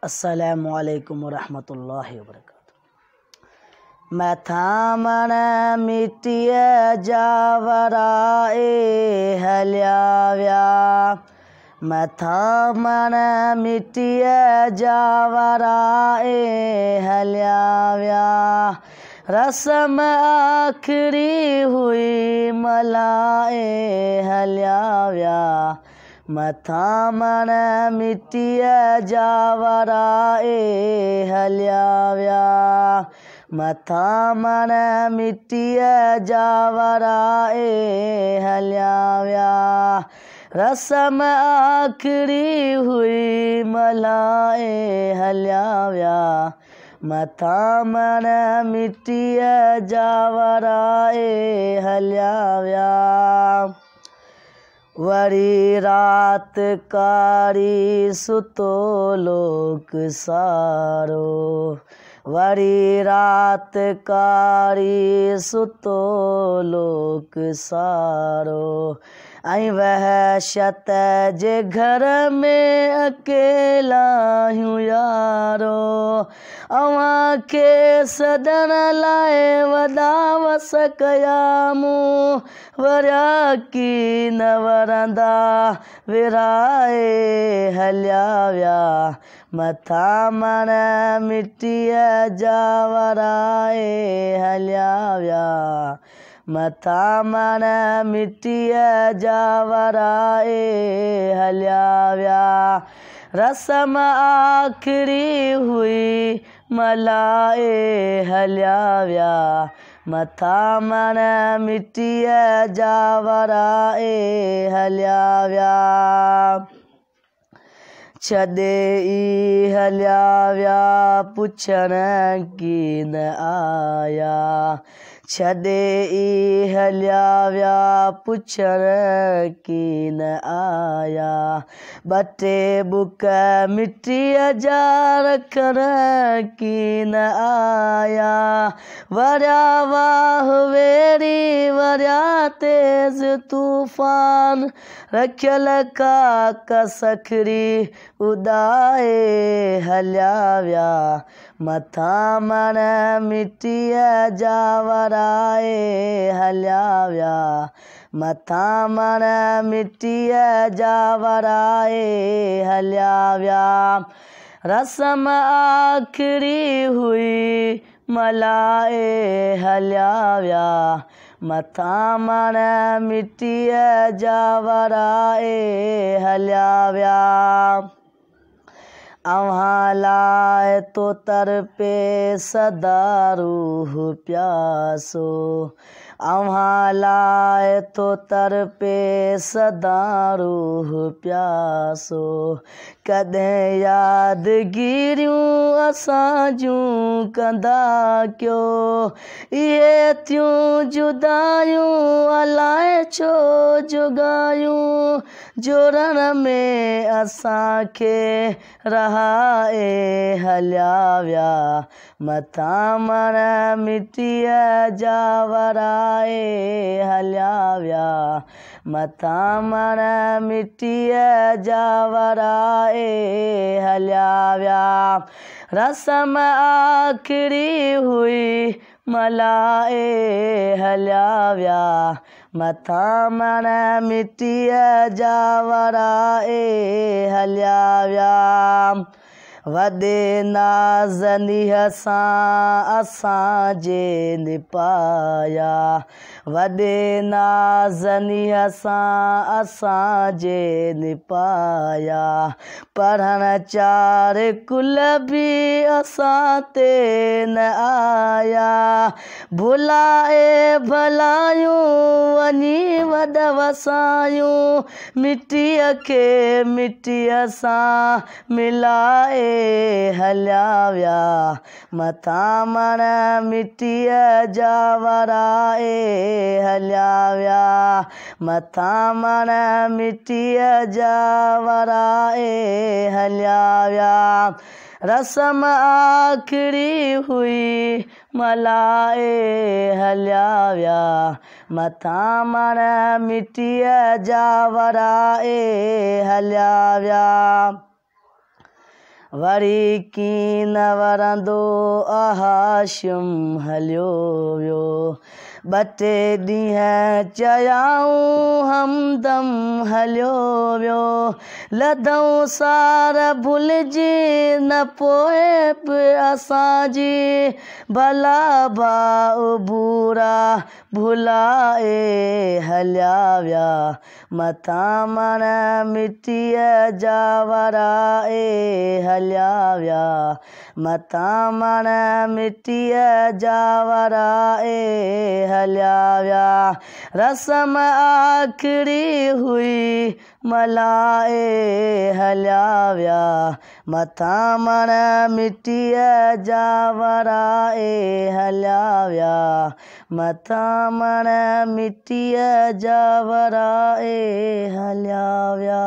अस्सलामुअलैकुम वरहमतुल्लाहि वबरकातुहू। मैं थामण मिट्टिय जावराए हल्याव्या, मैं थामण मिट्टिय जावराए हल्याव्या। रस्म आखरी हुई मलाए हल्याव्या, मैं थामण मिट्टिय जावराए हल्याव्या, मैं थामण मिट्टिय जावराए हल्याव्या। रस्म आखरी हुई मलाए हल्याव्या, मैं थामण मिट्टिय जावराए हल्याव्या। वरी रात कारी सुतो लोक सारो, वरी रात कारी सुतो लोक सारो। ऐं वहशत जे घर में अकेला हूँ यारो, अवां खे सदन लाइ वॾा वस कया मूं, वरिया की न वरंदा विराए हल्याव्या। मैं थामण मिट्टिय जावराए हल्याव्या, मैं थामण मिट्टिय जावराए हल्याव्या। रस्म आखरी हुई मलाए हल्याव्या, मैं थामण मिट्टिय जावराए हल्याव्या। छॾे ई हल्याव्या पुछण की न आया, छॾे ई हल्याव्या पुछण की न आया। ॿ टे बुक मिट्टीअ जा रखण की न आया, वरिया वाह वेरी वरिया तेज़ तूफ़ान, रखियल काक सखरी उॾाए हल्याव्या। मैं थामण मिट्टिय जावराए हल्याव्या, मैं थामण मिट्टिय जावराए हल्याव्या। रस्म आखरी हुई मलाए हल्याव्या, मैं थामण मिट्टिय जावराए हल्याव्या। अव्हां लाइ तो तरपे सदा रूह प्यासो, अव्हां लाइ तो तरपे सदा रूह प्यासो। कॾहिं यादगिरियूं असां जूं कंदा कयो, इहे थियूं जुदायूं अलाए छो जुगायूं, जोड़ण में असांखे रहाए हल्याव्या। मैं थामण मिट्टिय जावराए हल्याव्या, मैं थामण मिट्टिय जावराए हल्याव्या। रस्म आखरी हुई मलाए हल्याव्या, मैं थामण मिट्टिय जावराए हल्याव्या। वॾे नाज़नीह सां असांजे निपाया, वॾे नाज़नीह सां असांजे निपाया। पढ़ण चार कुल बि असां ते न आया, भुलाए भलायूं वञी वॾ वसायूं, मिट्टीअ खे मिट्टीअ सां मिलाए हल्याव्या। मैं थामण मिट्टिय जावराए हल्याव्या, मैं थामण मिट्टिय जावराए हल्याव्या। रस्म आखरी हुई मलाए हल्याव्या, मैं थामण मिट्टिय जावराए हल्याव्या। वरी की न वरंदो हाशिम हलियो वियो। ॿ टे ॾींहं चयाऊं हमदम हलियो वियो। लधऊं सार भुलिजी न पोइ बि असांजी भला भाउ बूरा भुलाए हलिया विया। मथां मण मिटीअ जा वराए हलिया विया। मथां मण मिटीअ जा वराए हलिया विया। रस्म आखिरी हुई मल्हाए हलिया विया। मथां मण मिटीअ जा वराए हलिया विया। मथां मण मिटीअ जा वराए हलिया विया।